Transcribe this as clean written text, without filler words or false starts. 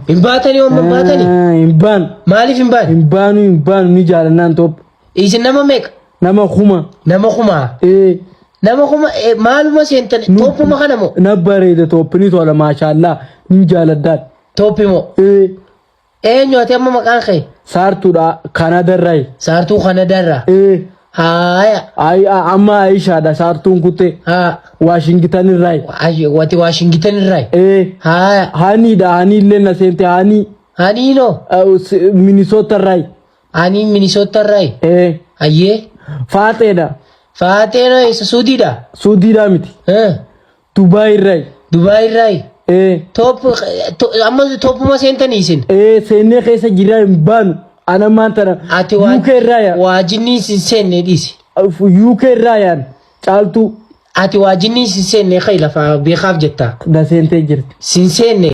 Imbaatani oo imbaatani. Imbaan. Maaliif imbaan? Imbaanu ni jaalannaan top. Isin nama meeqa? Nama kuma. Nama kuma. Nama kuma maaluma seentan toppuma kana moo? Na bareeda toppini tola maashaallah ni jaaladdaad. Toppi moo? Eenyu ati amma maqaan kee? Saartuudha Kanadarraa. Saartuu Kanadarraa. Haaya. Amma Aishaadha saartuun kutte. Washington irraa. Wati Washington irraa. Haaya. Haniidha haniillee na seente hani. Haniinoo? Minnesota irraa. Hani Minnesota irraa. Ayyee. Faateedha. Faateenoo isa Suudiidha? Suudiidha miti. Dubaay irraa. Dubaay irraa. Amma toppuma seentanii isin? Seennee keessa jira hin baanu. Ana maanta ati UK irraa yaa. Waajjinni sin seenne dhiisi. UK irraa yaan caaltu. Ati waajjinni sin seenne kay lafa beekaaf jetta. Da seentee jirti. Sin seenne.